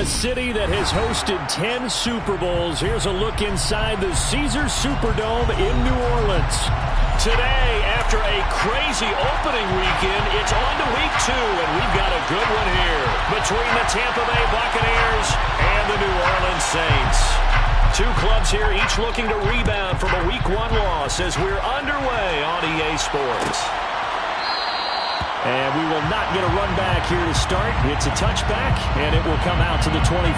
city that has hosted 10 Super Bowls, here's a look inside the Caesars Superdome in New Orleans. Today, after a crazy opening weekend, it's on to week 2, and we've got a good one here between the Tampa Bay Buccaneers and the New Orleans Saints. Two clubs here, each looking to rebound from a week 1 loss as we're underway on EA Sports. And we will not get a run back here to start. It's a touchback, and it will come out to the 25.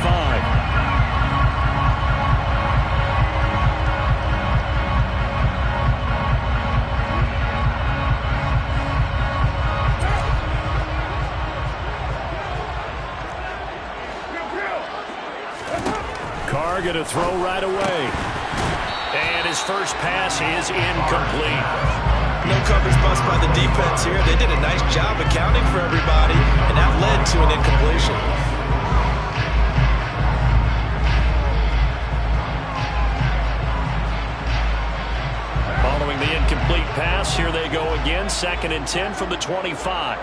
Carr going to throw right away. And his first pass is incomplete. No coverage bust by the defense here. They did a nice job accounting for everybody, and that led to an incompletion. Following the incomplete pass, here they go again. 2nd and 10 from the 25.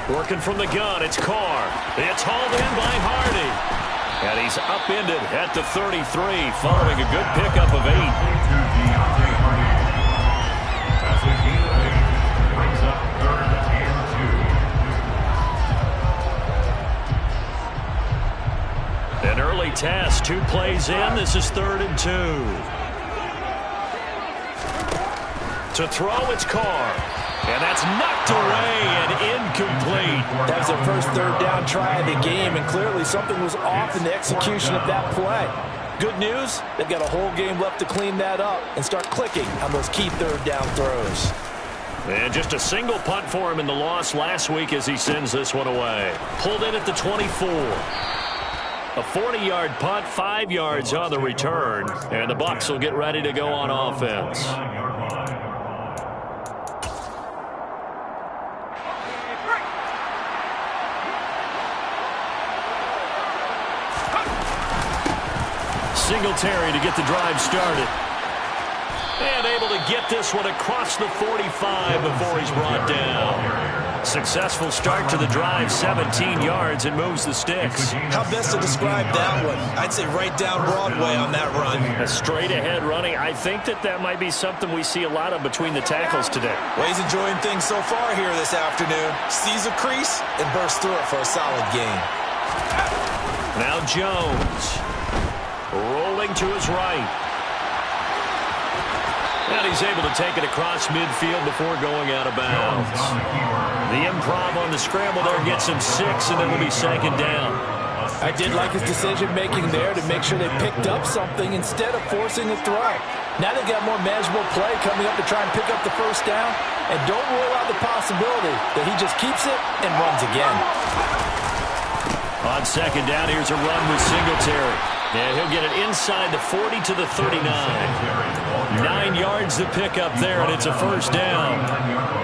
Working from the gun, it's Carr. It's hauled in by Hardy. And he's upended at the 33, following a good pickup of 8. An early test, 2 plays in. This is 3rd and 2. To throw, it's Carr. And that's knocked away and incomplete. That was their first 3rd down try of the game, and clearly something was off in the execution of that play. Good news, they've got a whole game left to clean that up and start clicking on those key 3rd down throws. And just a single punt for him in the loss last week as he sends this one away. Pulled in at the 24. A 40-yard punt, 5 yards on the return. And the Bucs will get ready to go on offense. Singletary to get the drive started. And able to get this one across the 45 before he's brought down. Successful start to the drive, 17 yards, and moves the sticks. How best to describe that one? I'd say right down Broadway on that run. A straight-ahead running. I think that might be something we see a lot of between the tackles today. Well, he's enjoying things so far here this afternoon. Sees a crease and bursts through it for a solid gain. Now Jones. Rolling to his right. And he's able to take it across midfield before going out of bounds. The improv on the scramble there gets him 6, and it'll be 2nd down. I did like his decision-making there to make sure they picked up something instead of forcing the throw. Now they've got more manageable play coming up to try and pick up the 1st down. And don't rule out the possibility that he just keeps it and runs again. On 2nd down, here's a run with Singletary. And he'll get it inside the 40 to the 39. 9 yards to pick up there, and it's a 1st down.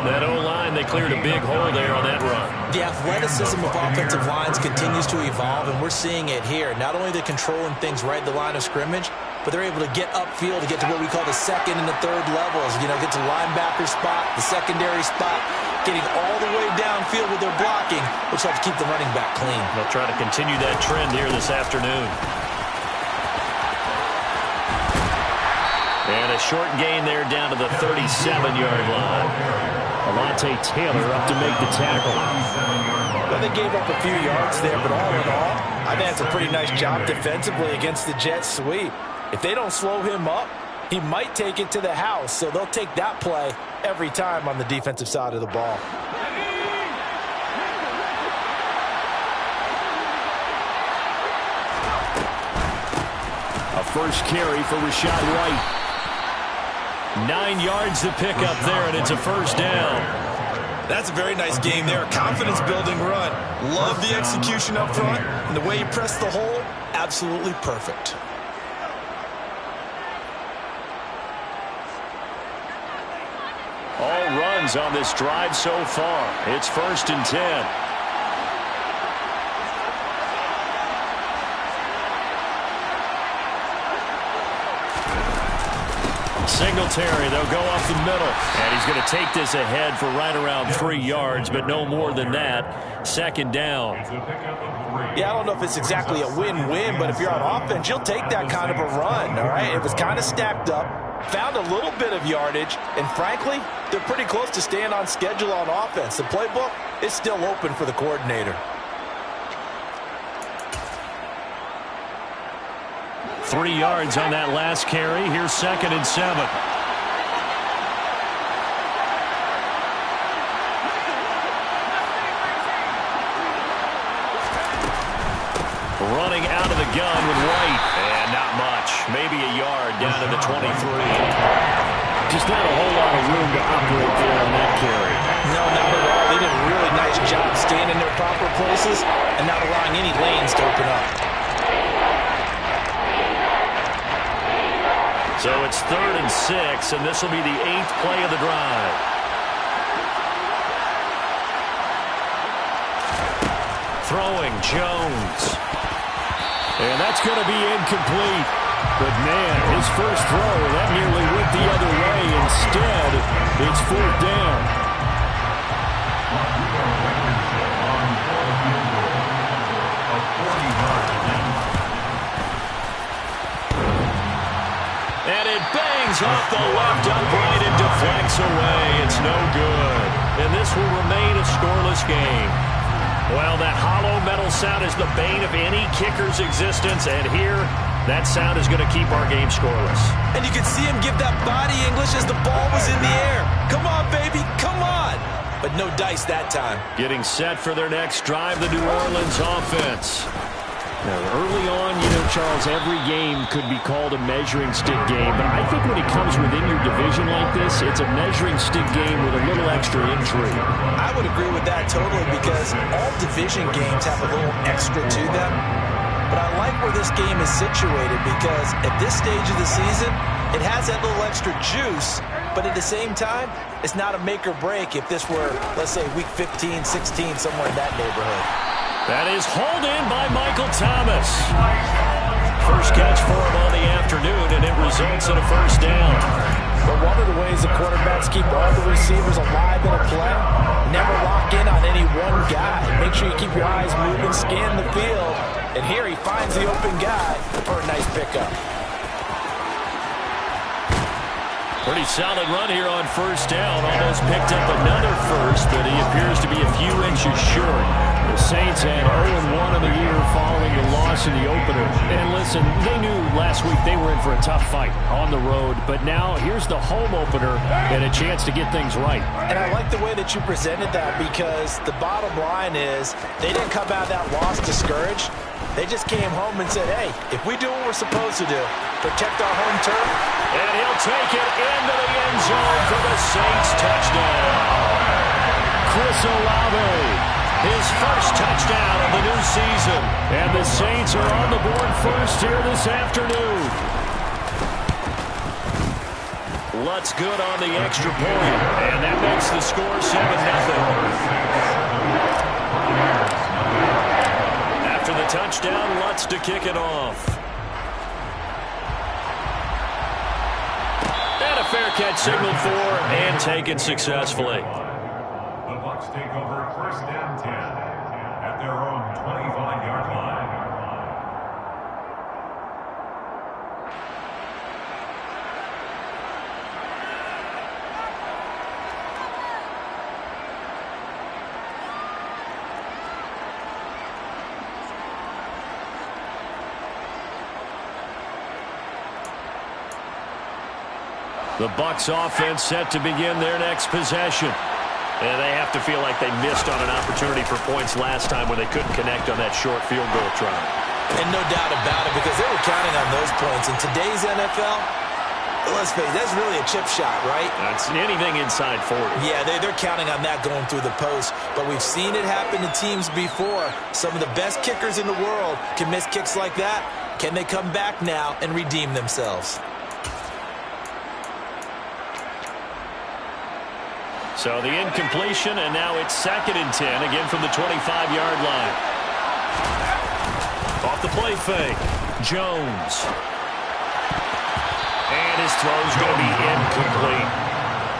That O-line, they cleared a big hole there on that run. The athleticism of offensive lines continues to evolve, and we're seeing it here. Not only they're controlling things right at the line of scrimmage, but they're able to get upfield to get to what we call the 2nd and the 3rd levels. You know, get to the linebacker spot, the secondary spot, getting all the way downfield with their blocking, which helps keep the running back clean. They'll try to continue that trend here this afternoon. And a short gain there down to the 37-yard line. Alontae Taylor up to make the tackle. Well, they gave up a few yards there, but all in all, I think that's a pretty nice job defensively against the jet sweep. If they don't slow him up, he might take it to the house, so they'll take that play every time on the defensive side of the ball. A first carry for Rashad White. 9 yards to pick up there, and it's a 1st down. That's a very nice game there. Confidence-building run. Love the execution up front, and the way he pressed the hole, absolutely perfect. All runs on this drive so far. It's 1st and 10. Singletary, they'll go up the middle. And he's going to take this ahead for right around 3 yards, but no more than that. Second down. Yeah, I don't know if it's exactly a win-win, but if you're on offense, you'll take that kind of a run, all right? It was kind of stacked up, found a little bit of yardage, and frankly, they're pretty close to staying on schedule on offense. The playbook is still open for the coordinator. 3 yards on that last carry. Here's 2nd and 7. Running out of the gun with White. And not much. Maybe a yard down to the 23. Just not a whole lot of room to operate there on that carry. No, not at all. They did a really nice job staying in their proper places and not allowing any lanes to open up. So it's 3rd and 6, and this will be the 8th play of the drive. Throwing, Jones. And that's going to be incomplete. But, man, his first throw, that nearly went the other way. Instead, it's 4th down. And it bangs off the left upright and deflects away. It's no good. And this will remain a scoreless game. Well, that hollow metal sound is the bane of any kicker's existence. And here, that sound is going to keep our game scoreless. And you can see him give that body English as the ball was in the air. Come on, baby, come on. But no dice that time. Getting set for their next drive, the New Orleans offense. Now, early on, you know, Charles, every game could be called a measuring stick game. But I think when it comes within your division like this, it's a measuring stick game with a little extra intrigue. I would agree with that totally because all division games have a little extra to them. But I like where this game is situated because at this stage of the season, it has that little extra juice. But at the same time, it's not a make or break if this were, let's say, week 15, 16, somewhere in that neighborhood. That is hauled in by Michael Thomas. First catch for him on the afternoon, and it results in a first down. But one of the ways the quarterbacks keep all the receivers alive in a play, never lock in on any one guy. Make sure you keep your eyes moving, scan the field. And here he finds the open guy for a nice pickup. Pretty solid run here on first down. Almost picked up another first, but he appears to be a few inches short. The Saints had 0-1 of the year following the loss in the opener. And listen, they knew last week they were in for a tough fight on the road. But now here's the home opener and a chance to get things right. And I like the way that you presented that because the bottom line is they didn't come out of that loss discouraged. They just came home and said, hey, if we do what we're supposed to do, protect our home turf. And he'll take it into the end zone for the Saints touchdown. Chris Olave, his first touchdown of the new season. And the Saints are on the board first here this afternoon. Lutz good on the extra point. And that makes the score 7-0. After the touchdown, Lutz to kick it off. And a fair catch signaled for and taken successfully. The Bucks take over first down 10 at their own 25-yard line. The Bucks offense set to begin their next possession. And they have to feel like they missed on an opportunity for points last time when they couldn't connect on that short field goal try. And no doubt about it because they were counting on those points. In today's NFL, let's face it, that's really a chip shot, right? That's anything inside 40. Yeah, they're counting on that going through the post. But we've seen it happen to teams before. Some of the best kickers in the world can miss kicks like that. Can they come back now and redeem themselves? So the incompletion, and now it's 2nd and 10, again from the 25-yard line. Off the play fake, Jones. And his this throw's going to be incomplete.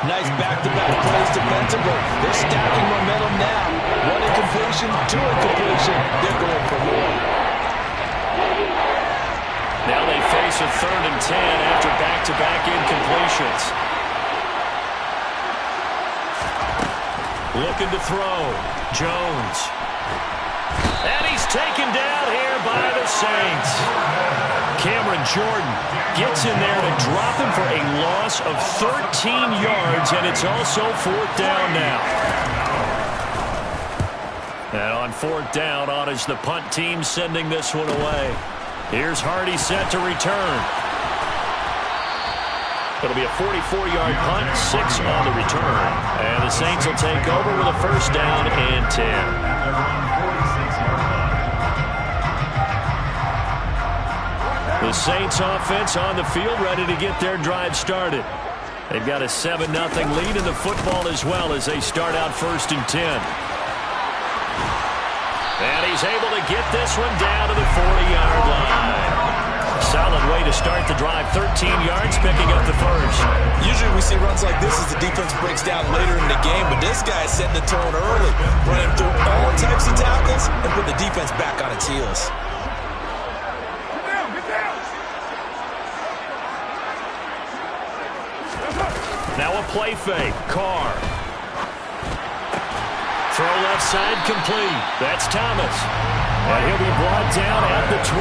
Nice back-to-back plays defensively. They're stacking momentum now. One incompletion, two incompletion. They're going for more. Now they face a 3rd and 10 after back-to-back incompletions. Looking to throw. Jones. And he's taken down here by the Saints. Cameron Jordan gets in there to drop him for a loss of 13 yards, and it's also 4th down now. And on 4th down, on is the punt team sending this one away. Here's Hardy set to return. It'll be a 44-yard punt, 6 on the return. And the Saints will take over with a 1st down and 10. The Saints offense on the field ready to get their drive started. They've got a 7-0 lead in the football as well as they start out 1st and 10. And he's able to get this one down to the 40-yard line. Solid way to start the drive. 13 yards, picking up the 1st. Usually we see runs like this as the defense breaks down later in the game, but this guy is setting the tone early, running through all types of tackles and put the defense back on its heels. Now a play fake. Carr. Throw left side complete. That's Thomas. And he'll be brought down at the 27.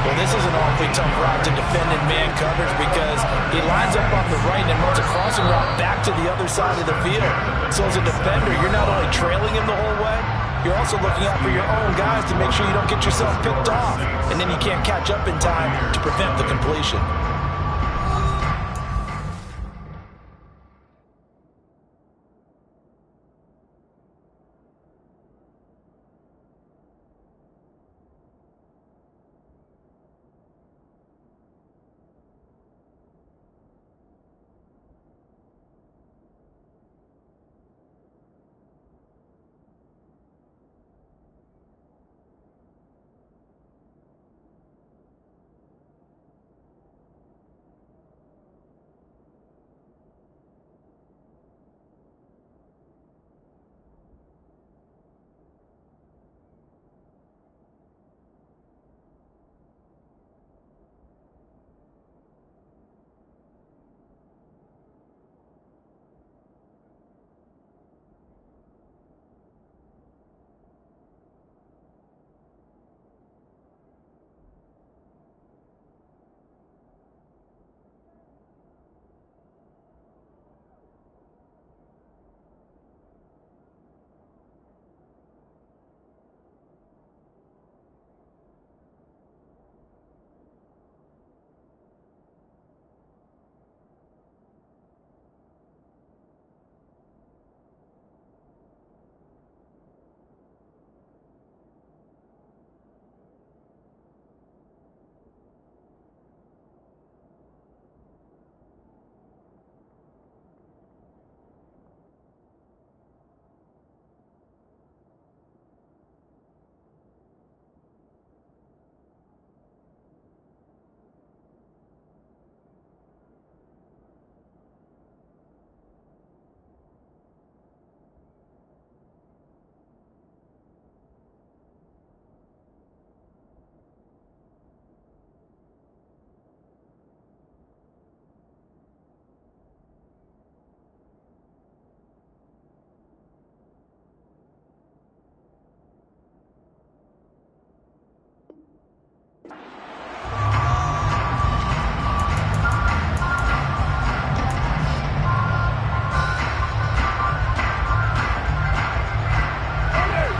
Well, this is an awfully tough route to defend in man coverage because he lines up on the right and then runs a crossing route back to the other side of the field. So as a defender, you're not only trailing him the whole way, you're also looking out for your own guys to make sure you don't get yourself picked off. And then you can't catch up in time to prevent the completion.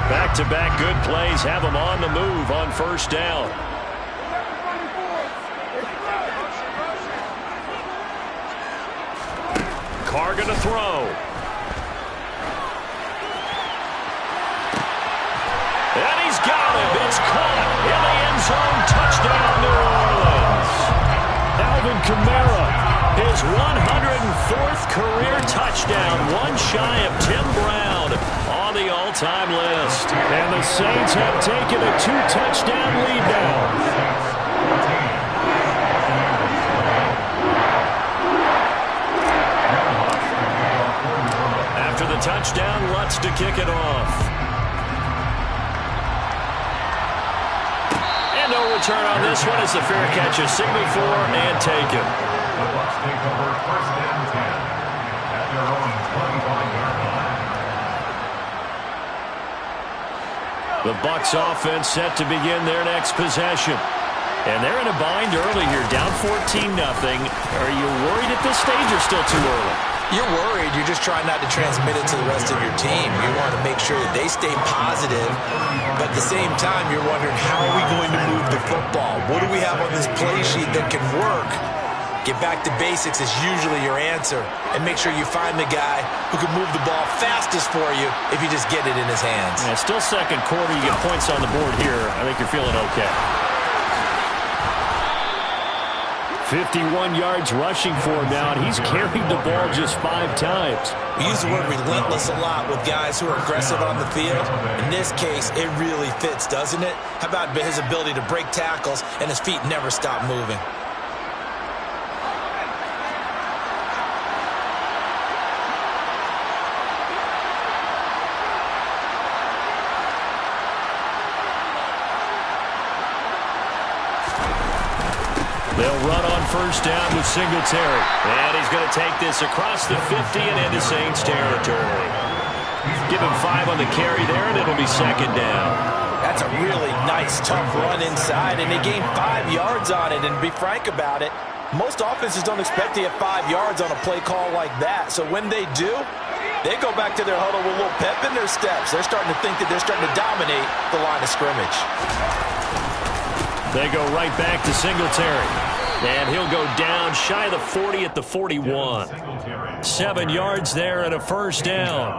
Back-to-back good plays have them on the move on 1st down. Carr going to throw. And he's got him. It's caught in the end zone. Touchdown, New Orleans. Alvin Kamara, his 104th career touchdown, one shy of Tim Brown on the all-time list. And the Saints have taken a 2-touchdown lead now. the touchdown, Lutz to kick it off. And no return on this one as the fair catch is signaled for and taken. The Bucks take over first and 10 at their own 25-yard line. The Bucks offense set to begin their next possession. And they're in a bind early here, down 14-0. Are you worried at this stage or still too early? You're worried. You're just trying not to transmit it to the rest of your team. You want to make sure that they stay positive, but at the same time, you're wondering, how are we going to move the football? What do we have on this play sheet that can work? Get back to basics is usually your answer, and make sure you find the guy who can move the ball fastest for you if you just get it in his hands. Yeah, still second quarter. You get points on the board here. I think you're feeling okay. 51 yards rushing for him now, and he's carried the ball just 5 times. We use the word relentless a lot with guys who are aggressive on the field. In this case, it really fits, doesn't it? How about his ability to break tackles and his feet never stop moving? They'll run on first down with Singletary. And he's going to take this across the 50 and into Saints territory. Give him 5 on the carry there, and it'll be second down. That's a really nice, tough run inside, and they gained 5 yards on it. And to be frank about it, most offenses don't expect to get 5 yards on a play call like that. So when they do, they go back to their huddle with a little pep in their steps. They're starting to think that they're starting to dominate the line of scrimmage. They go right back to Singletary. And he'll go down shy of the 40 at the 41. 7 yards there and a first down.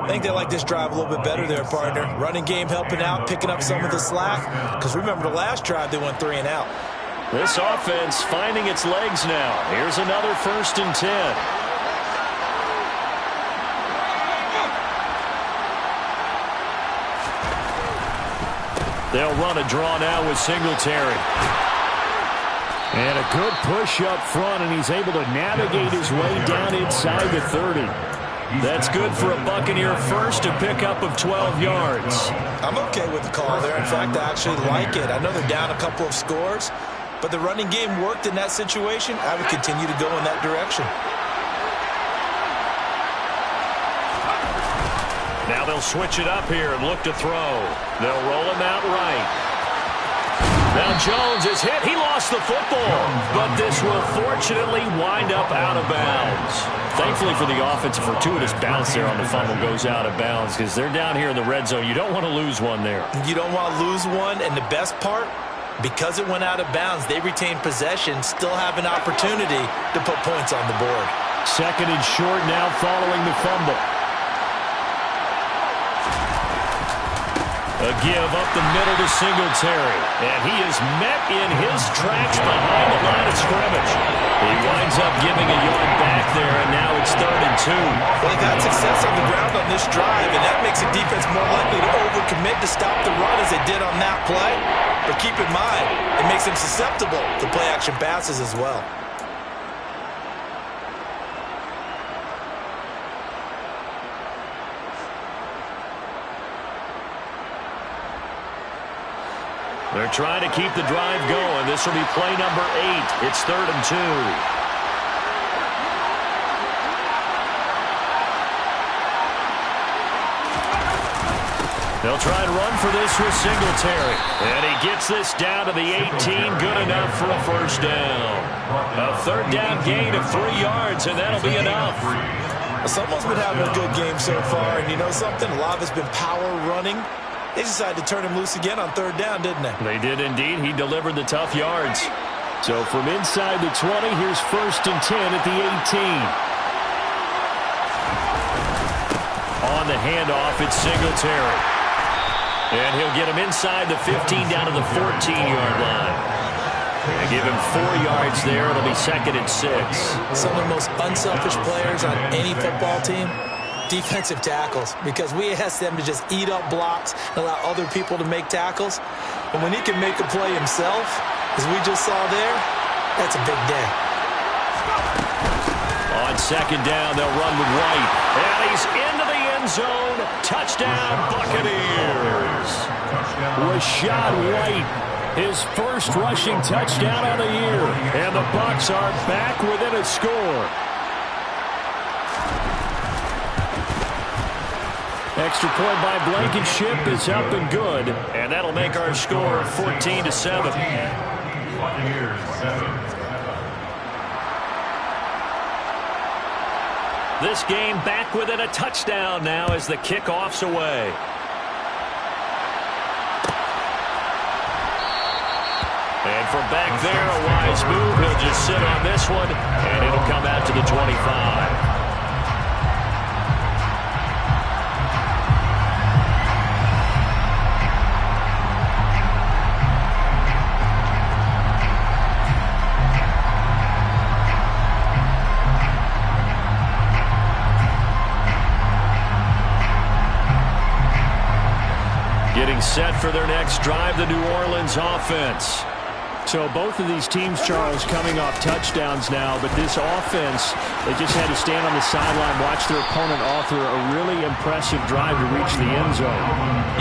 I think they like this drive a little bit better there, partner. Running game helping out, picking up some of the slack. Because remember the last drive, they went 3 and out. This offense finding its legs now. Here's another first and 10. They'll run a draw now with Singletary. And a good push up front, and he's able to navigate his way down inside the 30. That's good for a Buccaneer first, a pickup of 12 yards. I'm okay with the call there. In fact, I actually like it. I know they're down a couple of scores, but the running game worked in that situation. I would continue to go in that direction. Now they'll switch it up here and look to throw. They'll roll him out right. Now Jones is hit. He lost the football, but this will fortunately wind up out of bounds. Thankfully for the offense, a fortuitous bounce there on the fumble goes out of bounds because they're down here in the red zone. You don't want to lose one there. You don't want to lose one, and the best part, because it went out of bounds, they retain possession, still have an opportunity to put points on the board. Second and short now following the fumble. A give up the middle to Singletary. And he is met in his tracks behind the line of scrimmage. He winds up giving a yard back there, and now it's 3rd and 2. Well, they've had success on the ground on this drive, and that makes a defense more likely to overcommit to stop the run as they did on that play. But keep in mind, it makes them susceptible to play-action passes as well. They're trying to keep the drive going. This will be play number 8. It's 3rd and 2. They'll try and run for this with Singletary. And he gets this down to the 18. Good enough for a first down. A 3rd down gain of 3 yards, and that'll be enough. Someone's been having a good game so far, and you know something? A lot of it's been power running. They decided to turn him loose again on 3rd down, didn't they? They did indeed. He delivered the tough yards. So from inside the 20, here's 1st and 10 at the 18. On the handoff, it's Singletary. And he'll get him inside the 15 down to the 14-yard line. And give him 4 yards there. It'll be 2nd and 6. Some of the most unselfish players on any football team, defensive tackles, because we ask them to just eat up blocks and allow other people to make tackles. And when he can make a play himself, as we just saw there, that's a big day. On 2nd down, they'll run with White. And he's into the end zone. Touchdown, Buccaneers. Rashad White, his first rushing touchdown of the year. And the Bucs are back within a score. Extra point by Blankenship is up and good. And that'll make our score 14-7. Buccaneers 7. This game back within a touchdown now as the kickoff's away. And from back there, a wise move. He'll just sit on this one, and it'll come out to the 25. Getting set for their next drive, the New Orleans offense. So both of these teams, Charles, coming off touchdowns now, but this offense, they just had to stand on the sideline, watch their opponent author a really impressive drive to reach the end zone.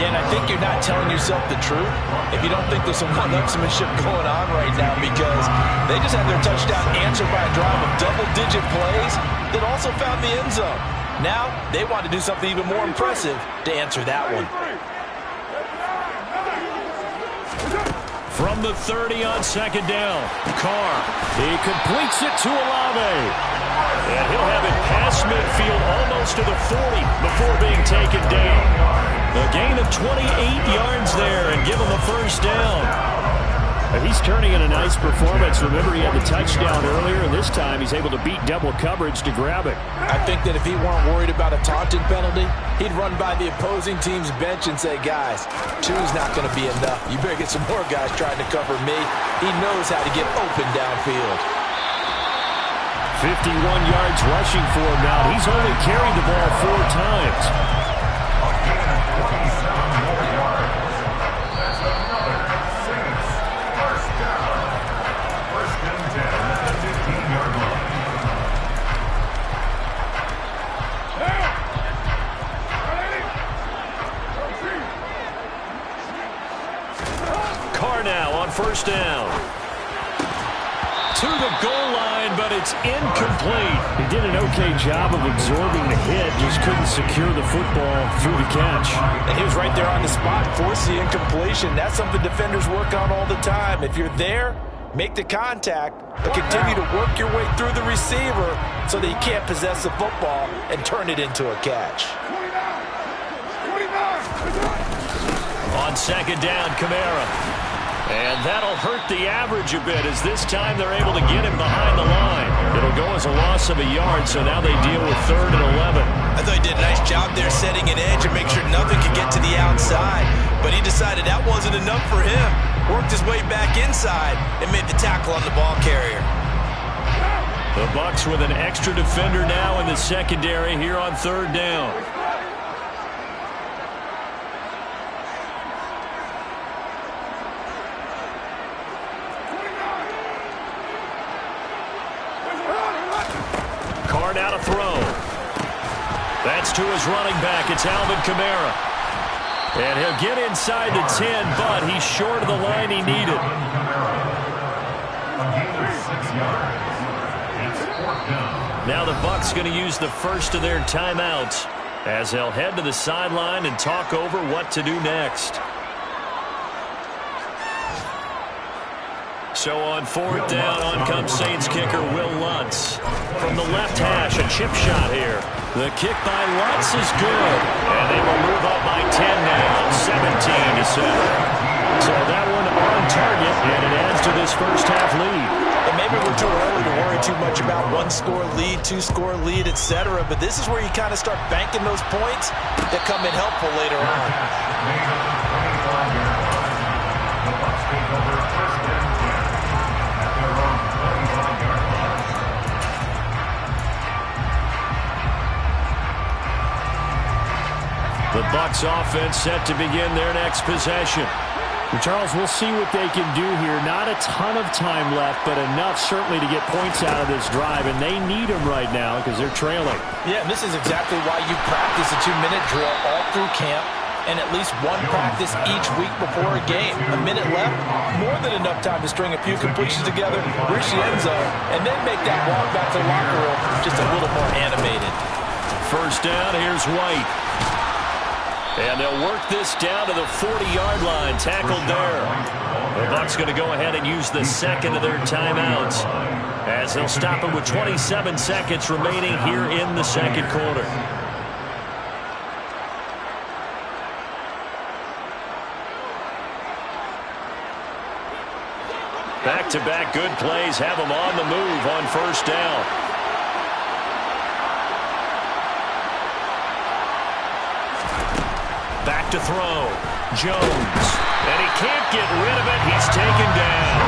Yeah, and I think you're not telling yourself the truth if you don't think there's some one-upsmanship going on right now, because they just had their touchdown answered by a drive of double-digit plays that also found the end zone. Now, they want to do something even more impressive to answer that one. From the 30 on second down, Carr. He completes it to Olave. And he'll have it past midfield almost to the 40 before being taken down. A gain of 28 yards there and give him a first down. He's turning in a nice performance. Remember, he had the touchdown earlier, and this time he's able to beat double coverage to grab it. I think that if he weren't worried about a taunting penalty, he'd run by the opposing team's bench and say, guys, two's not going to be enough. You better get some more guys trying to cover me. He knows how to get open downfield. 51 yards rushing for him now. He's only carried the ball 4 times. Now on first down. To the goal line, but it's incomplete. He did an okay job of absorbing the hit, just couldn't secure the football through the catch. And he was right there on the spot, forced the incompletion. That's something defenders work on all the time. If you're there, make the contact, but continue to work your way through the receiver so that you can't possess the football and turn it into a catch. On second down, Kamara. And that'll hurt the average a bit as this time they're able to get him behind the line. It'll go as a loss of a yard, so now they deal with 3rd and 11. I thought he did a nice job there setting an edge and make sure nothing could get to the outside. But he decided that wasn't enough for him. Worked his way back inside and made the tackle on the ball carrier. The Bucs with an extra defender now in the secondary here on 3rd down. Now to throw. That's to his running back. It's Alvin Kamara. And he'll get inside the 10, but he's short of the line he needed. Now the Bucs going to use the first of their timeouts as they'll head to the sideline and talk over what to do next. So on 4th down, on comes Saints kicker Will Lutz. From the left hash, a chip shot here. The kick by Lutz is good. And they will move up by 10 now, 17-7. So that one on target, and it adds to this first half lead. And maybe we're too early to worry too much about 1-score lead, 2-score lead, etc. But this is where you kind of start banking those points that come in helpful later on. The Bucs offense set to begin their next possession. Charles, we'll see what they can do here. Not a ton of time left, but enough certainly to get points out of this drive, and they need them right now because they're trailing. Yeah, and this is exactly why you practice a 2-minute drill all through camp and at least one practice each week before a game. A minute left, more than enough time to string a few completions together, reach the end zone, and then make that walk back to the locker room just a little more animated. First down, here's White. And they'll work this down to the 40-yard line, tackled there. The Bucs going to go ahead and use the second of their timeouts as they'll stop it with 27 seconds remaining here in the second quarter. Back-to-back good plays have them on the move on first down. Back to throw. Jones. And he can't get rid of it. He's taken down.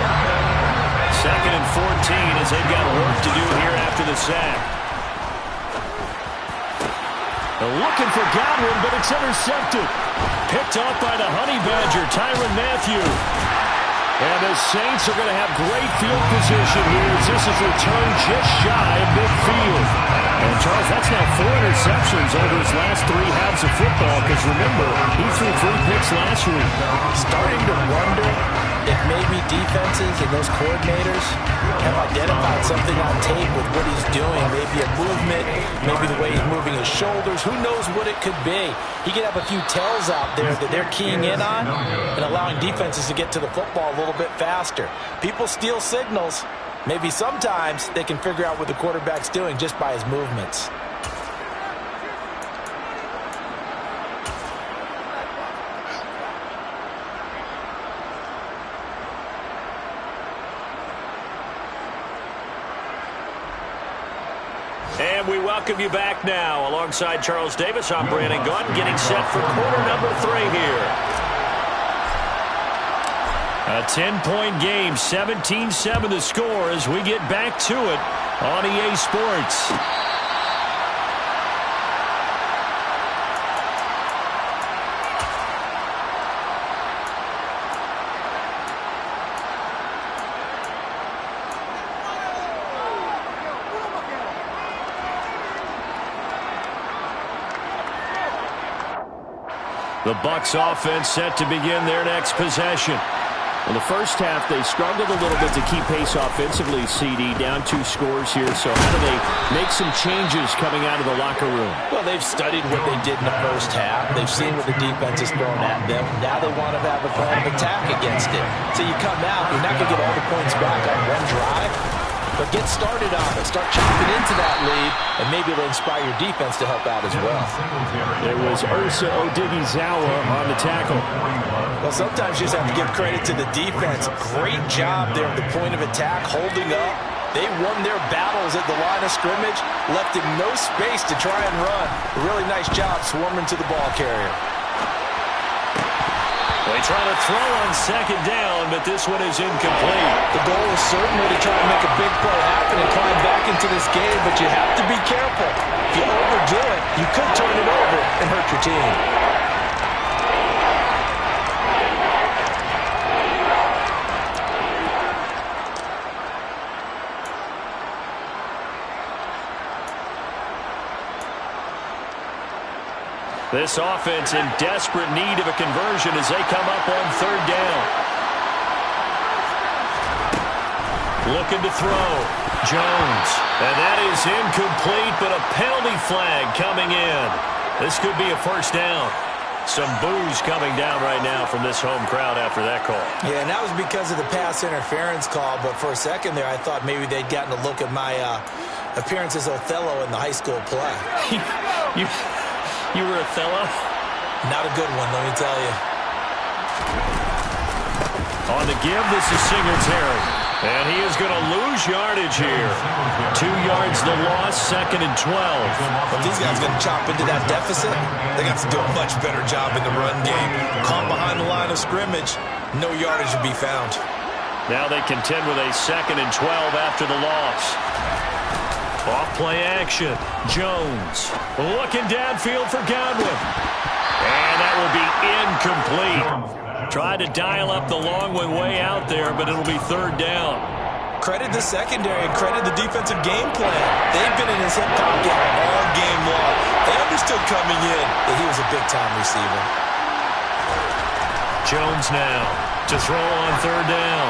Second and 14 as they've got work to do here after the sack. They're looking for Godwin, but it's intercepted. Picked off by the Honey Badger, Tyrann Mathieu. And the Saints are going to have great field position here as this is returned just shy of midfield. And, Charles, that's now 4 interceptions over his last 3 halves of football because, remember, he threw 3 picks last week. Starting to wonder if maybe defenses and those coordinators have identified something on tape with what he's doing. Maybe a movement, maybe the way he's moving his shoulders. Who knows what it could be? He could have a few tells out there that they're keying in on and allowing defenses to get to the football a little bit faster. People steal signals. Maybe sometimes they can figure out what the quarterback's doing just by his movements. And we welcome you back now. Alongside Charles Davis, I'm Brandon Gaudin, getting set for quarter number 3 here. A 10-point game, 17-7 the score as we get back to it on EA Sports. The Bucs offense set to begin their next possession. In the first half, they struggled a little bit to keep pace offensively, CD, down 2 scores here. So how do they make some changes coming out of the locker room? Well, they've studied what they did in the first half. They've seen what the defense is throwing at them. Now they want to have a plan of attack against it. So you come out, you're not going to get all the points back on one drive, but get started on it. Start chopping into that lead, and maybe it'll inspire your defense to help out as well. It was Ursa Odighizuwa on the tackle. Well, sometimes you just have to give credit to the defense. Great job there at the point of attack, holding up. They won their battles at the line of scrimmage, left him no space to try and run. A really nice job swarming to the ball carrier. They try to throw on second down, but this one is incomplete. The goal is certainly to try and make a big play happen and climb back into this game, but you have to be careful. If you overdo it, you could turn it over and hurt your team. This offense in desperate need of a conversion as they come up on third down. Looking to throw. Jones. And that is incomplete, but a penalty flag coming in. This could be a first down. Some boos coming down right now from this home crowd after that call. Yeah, and that was because of the pass interference call, but for a second there I thought maybe they'd gotten a look at my appearance as Othello in the high school play. You were Othello? Not a good one, let me tell you. On the give, this is Singletary. And he is going to lose yardage here. 2 yards the loss, second and 12. If these guys are going to chop into that deficit, they got to do a much better job in the run game. Caught behind the line of scrimmage, no yardage to be found. Now they contend with a second and 12 after the loss. Off play action. Jones looking downfield for Godwin. And that will be incomplete. Tried to dial up the long one way out there, but it'll be third down. Credit the secondary and credit the defensive game plan. They've been in his hip pocket all game long. They understood coming in that he was a big-time receiver. Jones now to throw on third down.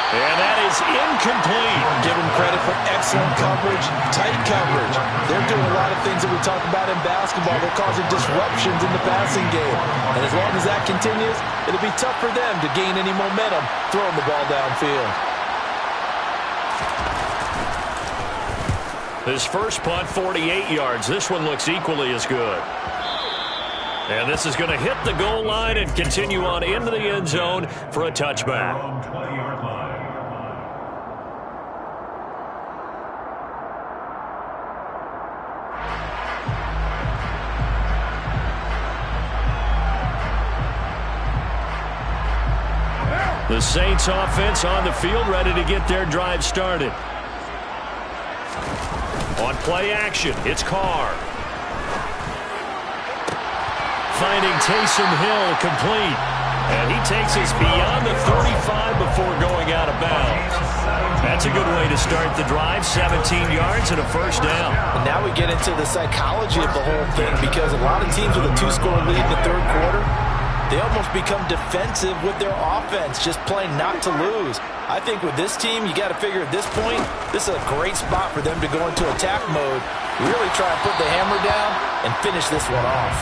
And that is incomplete. Give him credit for excellent coverage, tight coverage. They're doing a lot of things that we talk about in basketball. They're causing disruptions in the passing game. And as long as that continues, it'll be tough for them to gain any momentum throwing the ball downfield. His first punt, 48 yards. This one looks equally as good. And this is going to hit the goal line and continue on into the end zone for a touchback. The Saints offense on the field, ready to get their drive started. On play action, it's Carr. Finding Taysom Hill complete. And he takes us beyond the 35 before going out of bounds. That's a good way to start the drive. 17 yards and a first down. And now we get into the psychology of the whole thing, because a lot of teams with a 2-score lead in the third quarter, they almost become defensive with their offense, just playing not to lose. I think with this team, you got to figure at this point, this is a great spot for them to go into attack mode, really try and put the hammer down and finish this one off.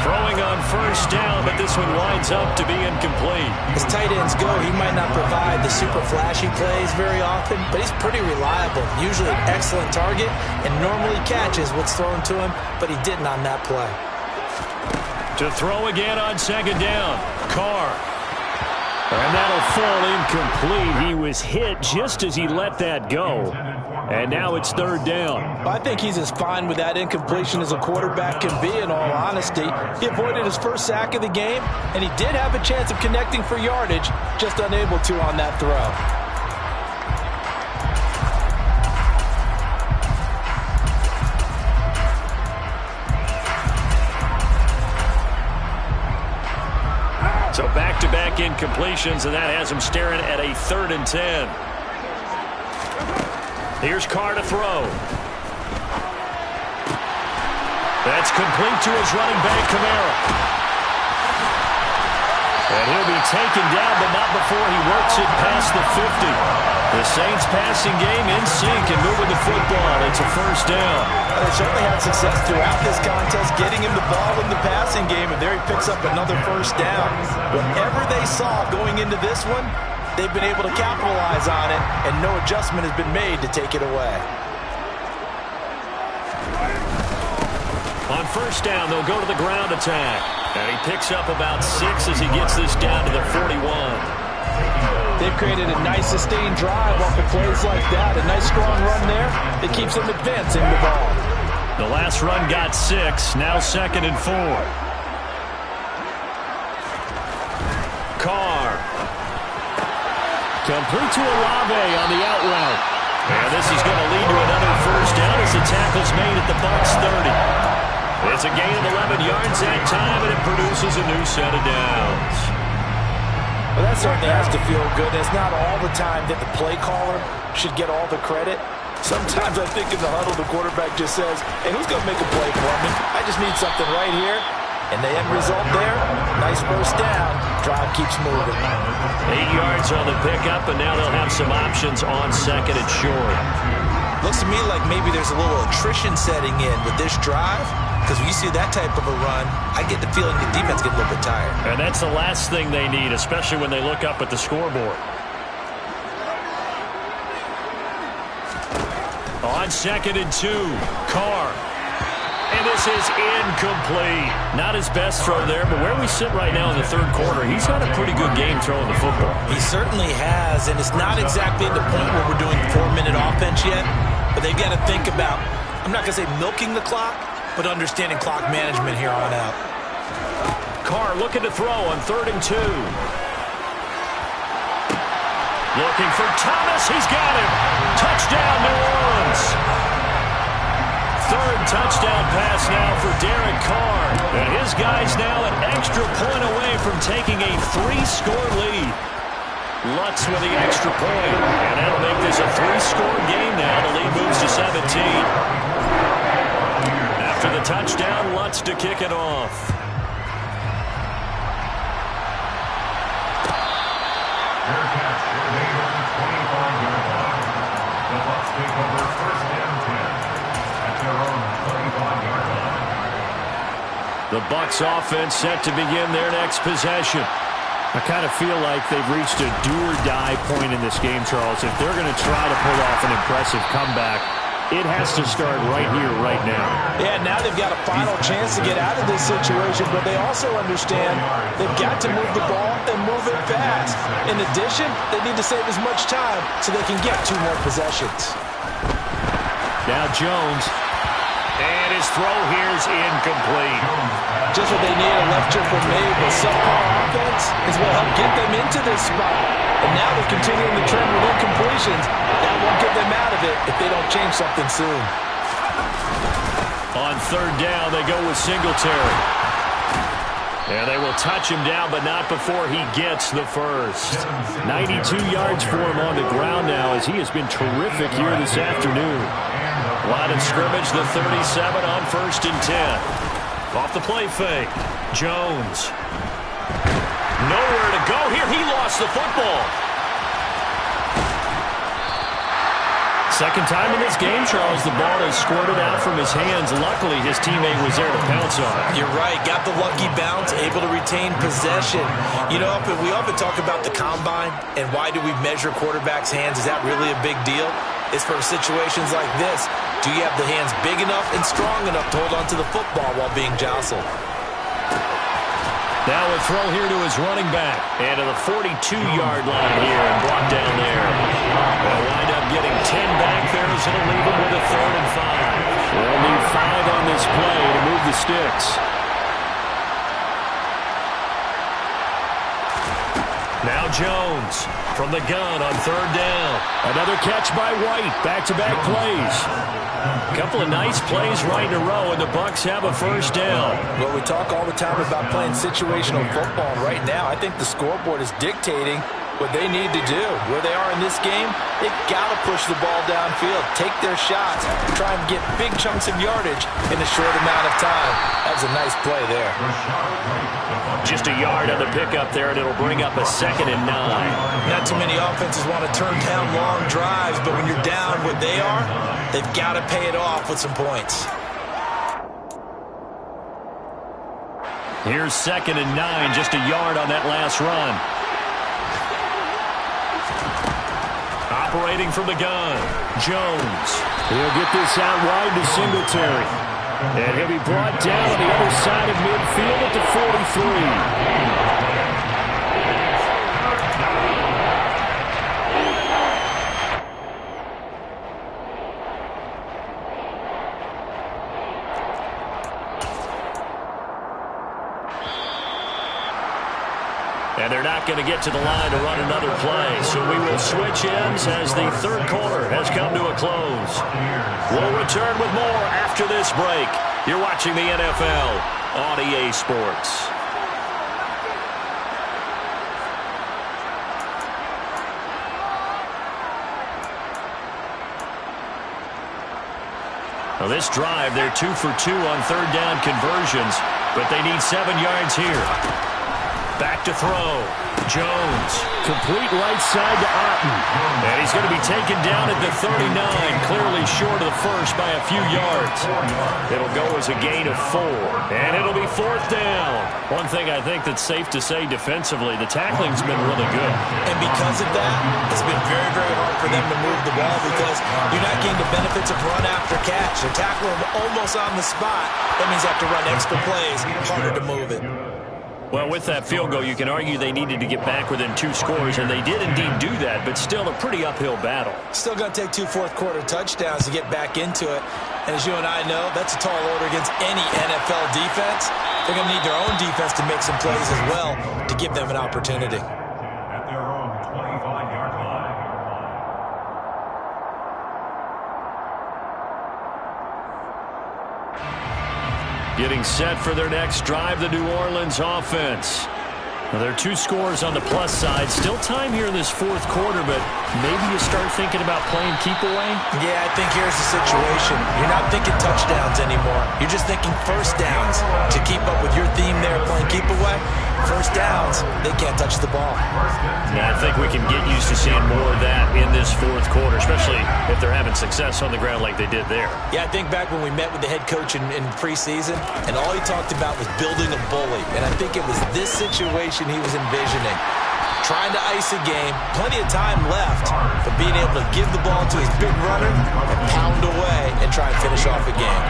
Throwing on first down, but this one winds up to be incomplete. As tight ends go, he might not provide the super flashy plays very often, but he's pretty reliable, usually an excellent target, and normally catches what's thrown to him, but he didn't on that play. To throw again on second down, Carr. And that'll fall incomplete. He was hit just as he let that go. And now it's third down. I think he's as fine with that incompletion as a quarterback can be, in all honesty. He avoided his first sack of the game, and he did have a chance of connecting for yardage, just unable to on that throw. So back-to-back incompletions, and that has him staring at a 3rd and 10. Here's Carr to throw. That's complete to his running back, Kamara. And he'll be taken down, but not before he works it past the 50. The Saints passing game in sync and moving the football. It's a first down. They certainly had success throughout this contest, getting him the ball in the passing game, and there he picks up another first down. Whatever they saw going into this one, they've been able to capitalize on it, and no adjustment has been made to take it away. On first down, they'll go to the ground attack. And he picks up about 6 as he gets this down to the 41. They've created a nice sustained drive off of plays like that. A nice strong run there that keeps them advancing the ball. The last run got 6. Now 2nd and 4. Carr. Complete to Olave on the out route. And this is going to lead to another first down as the tackle's made at the Bucks 30. It's a gain of 11 yards that time, and it produces a new set of downs. Well, that certainly has to feel good. It's not all the time that the play caller should get all the credit. Sometimes I think in the huddle, the quarterback just says, hey, who's going to make a play for me? I just need something right here. And the end result there, nice first down. Drive keeps moving. 8 yards on the pickup, and now they'll have some options on 2nd and short. Looks to me like maybe there's a little attrition setting in with this drive, because when you see that type of a run, I get the feeling the defense gets a little bit tired. And that's the last thing they need, especially when they look up at the scoreboard. On 2nd and 2, Carr. And this is incomplete. Not his best throw there, but where we sit right now in the third quarter, he's had a pretty good game throwing the football. He certainly has, and it's not exactly at the point where we're doing 4-minute offense yet, but they've got to think about, I'm not going to say milking the clock, but understanding clock management here on out. Carr looking to throw on 3rd and 2. Looking for Thomas. He's got him. Touchdown, New Orleans. 30 third touchdown pass now for Derek Carr. And his guy's now an extra point away from taking a 3-score lead. Lutz with the extra point. And that'll make this a 3-score game now. The lead moves to 17. After the touchdown, Lutz to kick it off. Fair catch made on the 25-yard line. The Bucks take over first and 10 at their own 25-yard line. The Bucks offense set to begin their next possession. I kind of feel like they've reached a do-or-die point in this game, Charles. If they're going to try to pull off an impressive comeback, it has to start right here, right now. Yeah, now they've got a final chance to get out of this situation, but they also understand they've got to move the ball and move it fast. In addition, they need to save as much time so they can get 2 more possessions. Now Jones. And his throw here is incomplete. Just what they need, a left chip from May, but subpar offense is what helped get them into this spot. And now they're continuing the trend with incompletions. That won't get them out of it if they don't change something soon. On third down, they go with Singletary. And they will touch him down, but not before he gets the first. 92 yards for him on the ground now, as he has been terrific here this afternoon. Line of scrimmage, the 37 on first and 10. Off the play fake. Jones. Nowhere to go here. He lost the football. Second time in this game, Charles, the ball has squirted out from his hands. Luckily, his teammate was there to pounce on it. You're right. Got the lucky bounce, able to retain possession. You know, we often talk about the combine and why do we measure quarterbacks' hands. Is that really a big deal? It's for situations like this. Do you have the hands big enough and strong enough to hold on to the football while being jostled? Now a throw here to his running back. And to the 42-yard line here and brought down there. They'll wind up getting 10 back there as it'll leave him with a 3rd and 5. They'll need 5 on this play to move the sticks. Now Jones from the gun on 3rd down. Another catch by White. Back-to-back plays. A couple of nice plays right in a row, and the Bucks have a first down. Well, we talk all the time about playing situational football. Right now, I think the scoreboard is dictating what they need to do. Where they are in this game, they've got to push the ball downfield, take their shots, try and get big chunks of yardage in a short amount of time. That was a nice play there. Just a yard on the pickup there, and it'll bring up a 2nd and 9. Not too many offenses want to turn down long drives, but when you're down what they are, they've got to pay it off with some points. Here's 2nd and 9, just a yard on that last run. Operating from the gun, Jones. He'll get this out wide to Singletary. And he'll be brought down on the other side of midfield at the 43. And they're not going to get to the line to run another play. So we will switch ends as the 3rd quarter has come to a close. We'll return with more after this break. You're watching the NFL on EA Sports. Now this drive, they're 2 for 2 on 3rd down conversions, but they need 7 yards here. Back to throw. Jones. Complete right side to Otten. And he's going to be taken down at the 39, clearly short of the first by a few yards. It'll go as a gain of 4, and it'll be 4th down. One thing I think that's safe to say defensively, the tackling's been really good. And because of that, it's been very, very hard for them to move the ball because you're not getting the benefits of run after catch. They're tackling them almost on the spot. That means they have to run extra plays, harder to move it. Well, with that field goal, you can argue they needed to get back within 2 scores, and they did indeed do that, but still a pretty uphill battle. Still going to take 2 fourth-quarter touchdowns to get back into it. And as you and I know, that's a tall order against any NFL defense. They're going to need their own defense to make some plays as well to give them an opportunity. At their own 25-yard line. Getting set for their next drive, the New Orleans offense. Well, there are 2 scores on the plus side. Still time here in this fourth quarter, but maybe you start thinking about playing keep away? Yeah, I think here's the situation. You're not thinking touchdowns anymore. You're just thinking first downs. To keep up with your theme there, playing keep away, first downs, they can't touch the ball. Yeah, I think we can get used to seeing more of that in this fourth quarter, especially if they're having success on the ground like they did there. Yeah, I think back when we met with the head coach in preseason, and all he talked about was building a bully. And I think it was this situation he was envisioning. Trying to ice a game, plenty of time left, but being able to give the ball to his big runner and pound away and try and finish off a game.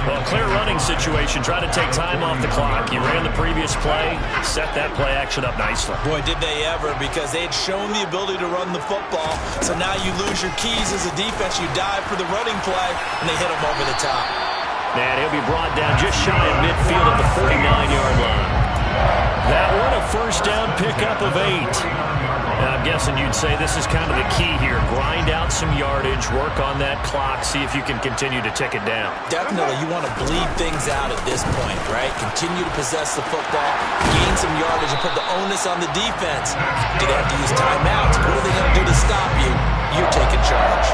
Well, clear running situation, trying to take time off the clock. He ran the previous play, set that play action up nicely. Boy, did they ever, because they had shown the ability to run the football. So now you lose your keys as a defense. You dive for the running play, and they hit him over the top. And he'll be brought down just shy of midfield at the 49-yard line. That one, a first down pickup of 8. Now, I'm guessing you'd say this is kind of the key here. Grind out some yardage, work on that clock, see if you can continue to tick it down. Definitely, you want to bleed things out at this point, right? Continue to possess the football, gain some yardage, and put the onus on the defense. Do they have to use timeouts? What are they going to do to stop you? You're taking charge.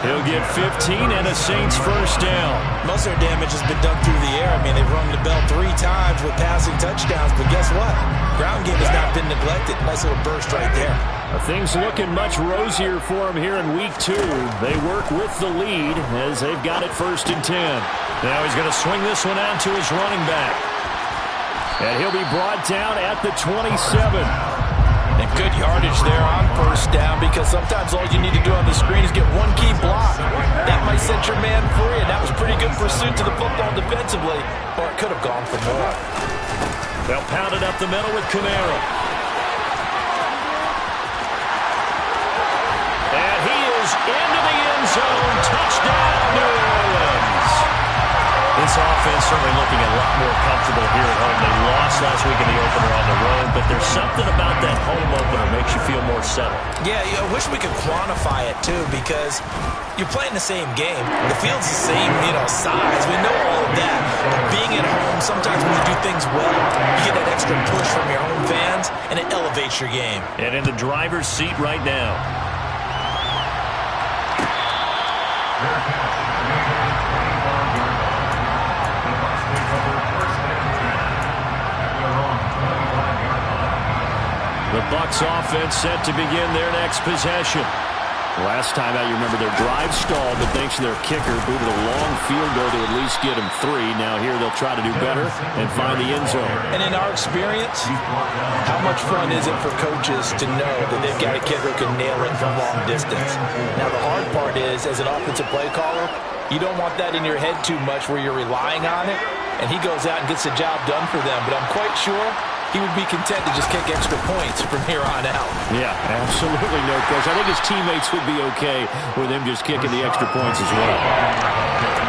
He'll get 15 and a Saints first down. Most of their damage has been done through the air. I mean, they've rung the bell 3 times with passing touchdowns, but guess what? Ground game has not been neglected. Nice little burst right there. Things looking much rosier for him here in week 2. They work with the lead as they've got it 1st and 10. Now he's going to swing this one out to his running back. And he'll be brought down at the 27. And good yardage there on first down, because sometimes all you need to do on the screen is get one key block. That might set your man free, and that was pretty good pursuit to the football defensively, or it could have gone for more. They'll pound it up the middle with Camara. And he is into the end zone. Touchdown, New Orleans. This offense certainly looking a lot more comfortable here at home. They lost last week in the opener on the road, but there's something about that home opener that makes you feel more settled. Yeah, I wish we could quantify it, too, because you're playing the same game. The field's the same, size. We know all of that. But being at home, sometimes when you do things well, you get that extra push from your home fans, and it elevates your game. And in the driver's seat right now. The Bucks offense set to begin their next possession. Last time out, you remember their drive stalled, but thanks to their kicker, booted a long field goal to at least get them 3. Now here they'll try to do better and find the end zone. And in our experience, how much fun is it for coaches to know that they've got a kicker who can nail it from long distance? Now the hard part is, as an offensive play caller, you don't want that in your head too much where you're relying on it, and he goes out and gets the job done for them. But I'm quite sure he would be content to just kick extra points from here on out. Yeah, absolutely no question. I think his teammates would be okay with him just kicking the extra points as well.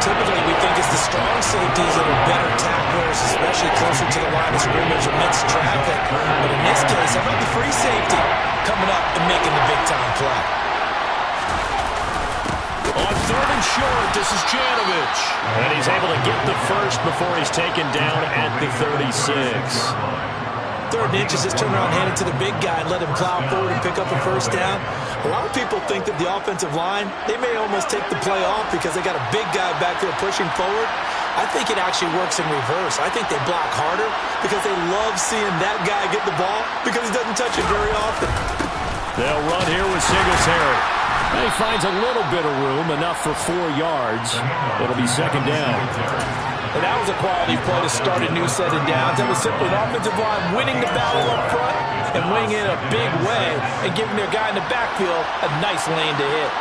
Typically, we think it's the strong safeties that are better tacklers, especially closer to the line of scrimmage amidst traffic. But in this case, how about the free safety coming up and making the big-time play? On 3rd and short, this is Janovich. And he's able to get the first before he's taken down at the 36. 3rd and inches, just turn around, hand it to the big guy, and let him plow forward and pick up a first down. A lot of people think that the offensive line, they may almost take the play off because they got a big guy back there pushing forward. I think it actually works in reverse. I think they block harder because they love seeing that guy get the ball because he doesn't touch it very often. They'll run here with Singletary. And he finds a little bit of room, enough for 4 yards. It'll be 2nd down. And that was a quality play to start a new set of downs. That was simply an offensive line winning the battle up front and winning it in a big way and giving their guy in the backfield a nice lane to hit.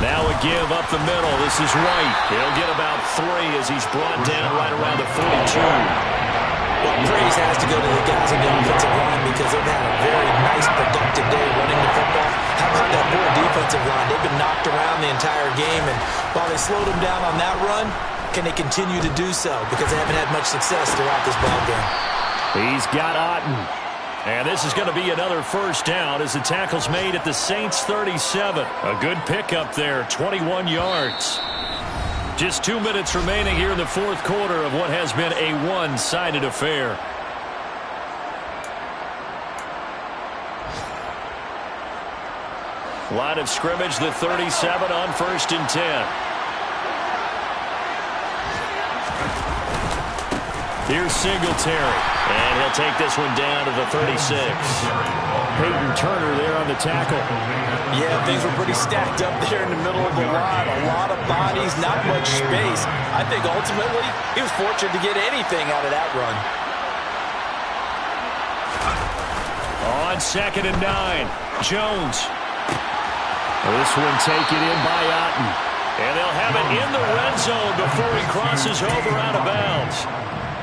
Now a give up the middle. This is White. He'll get about 3 as he's brought down right around the 42. Well, praise has to go to the guys in the offensive line because they've had a very nice, productive day running the football. How about that poor defensive line? They've been knocked around the entire game, and while they slowed them down on that run, can they continue to do so? Because they haven't had much success throughout this ballgame. He's got Otten. And this is going to be another first down as the tackle's made at the Saints 37. A good pickup there, 21 yards. Just 2 minutes remaining here in the fourth quarter of what has been a one-sided affair. Line of scrimmage, the 37 on 1st and 10. Here's Singletary, and he'll take this one down to the 36. Peyton Turner there on the tackle. Yeah, things were pretty stacked up there in the middle of the line. A lot of bodies, not much space. I think ultimately he was fortunate to get anything out of that run. On 2nd and 9, Jones. This one taken in by Otten. And they'll have it in the red zone before he crosses over out of bounds.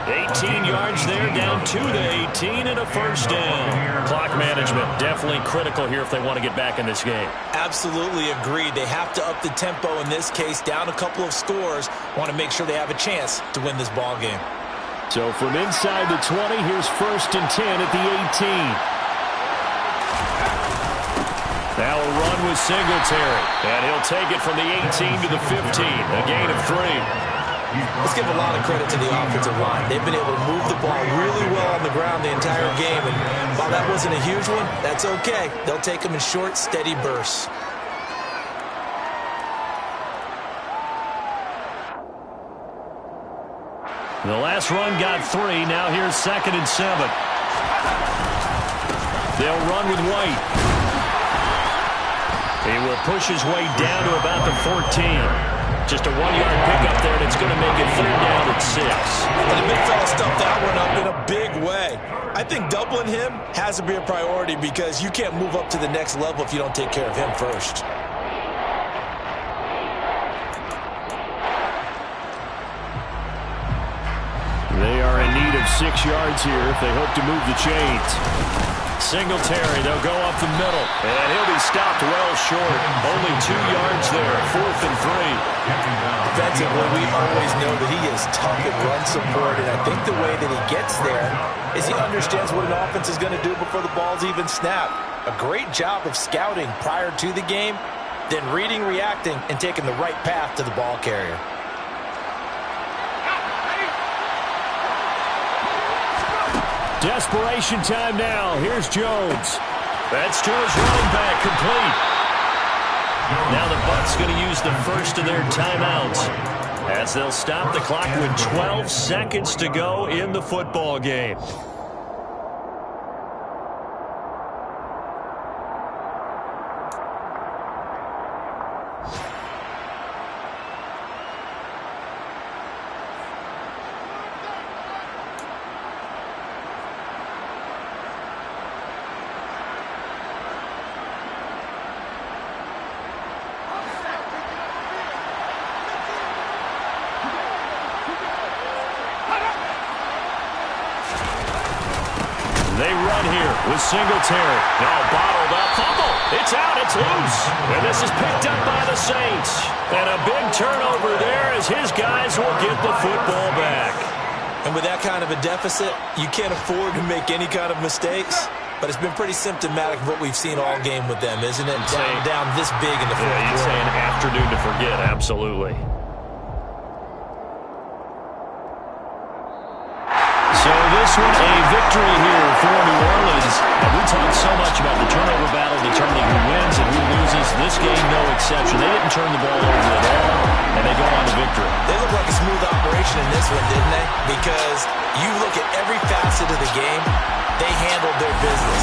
18 yards there, down to the 18 and a first down. Clock management definitely critical here if they want to get back in this game. Absolutely agreed. They have to up the tempo in this case, down a couple of scores. Want to make sure they have a chance to win this ball game. So from inside the 20, here's 1st and 10 at the 18. Now a run with Singletary, and he'll take it from the 18 to the 15, a gain of 3. Let's give a lot of credit to the offensive line. They've been able to move the ball really well on the ground the entire game, and while that wasn't a huge one, that's okay. They'll take them in short, steady bursts. The last run got 3. Now here's 2nd and 7. They'll run with White. He will push his way down to about the 14. Just a 1-yard pickup there, and it's going to make it 3rd down at 6. And the big fella stuffed that one up in a big way. I think doubling him has to be a priority because you can't move up to the next level if you don't take care of him first. They are in need of 6 yards here if they hope to move the chains. Singletary, they'll go up the middle, and he'll be stopped well short. Only 2 yards there, 4th and 3. Defensively, we always know that he is tough in run support, and I think the way that he gets there is he understands what an offense is going to do before the ball's even snapped. A great job of scouting prior to the game, then reading, reacting, and taking the right path to the ball carrier. Desperation time now. Here's Jones. That's to his running back, complete. Now the Bucks going to use the first of their timeouts as they'll stop the clock with 12 seconds to go in the football game. They run here with Singletary. Now bottled up. Fumble. It's out. It's loose. And this is picked up by the Saints. And a big turnover there as his guys will get the football back. And with that kind of a deficit, you can't afford to make any kind of mistakes. But it's been pretty symptomatic of what we've seen all game with them, isn't it? Down this big in the fourth quarter. You'd say an afternoon to forget. Absolutely. So this one, a victory here for New Orleans. And we talked so much about the turnover battle determining who wins and who loses. This game, no exception. They didn't turn the ball over at all, and they go on to victory. They look like a smooth operation in this one, didn't they? Because you look at every facet of the game, they handled their business.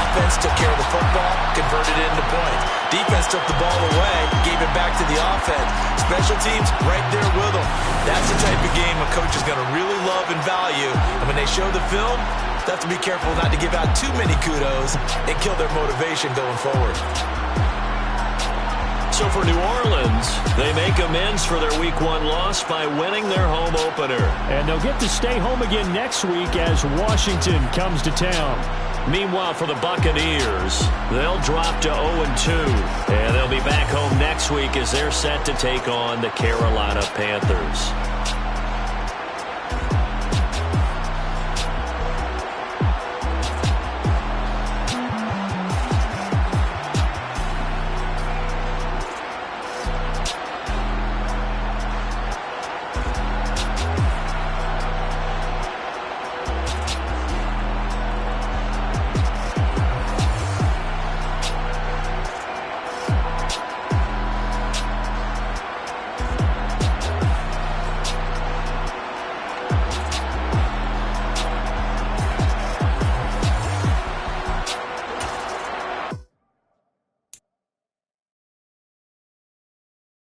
Offense took care of the football, converted it into points. Defense took the ball away, gave it back to the offense. Special teams right there with them. That's the type of game a coach is going to really love and value. And when they show the film, they have to be careful not to give out too many kudos and kill their motivation going forward. So for New Orleans, they make amends for their Week 1 loss by winning their home opener. And they'll get to stay home again next week as Washington comes to town. Meanwhile, for the Buccaneers, they'll drop to 0-2. And they'll be back home next week as they're set to take on the Carolina Panthers.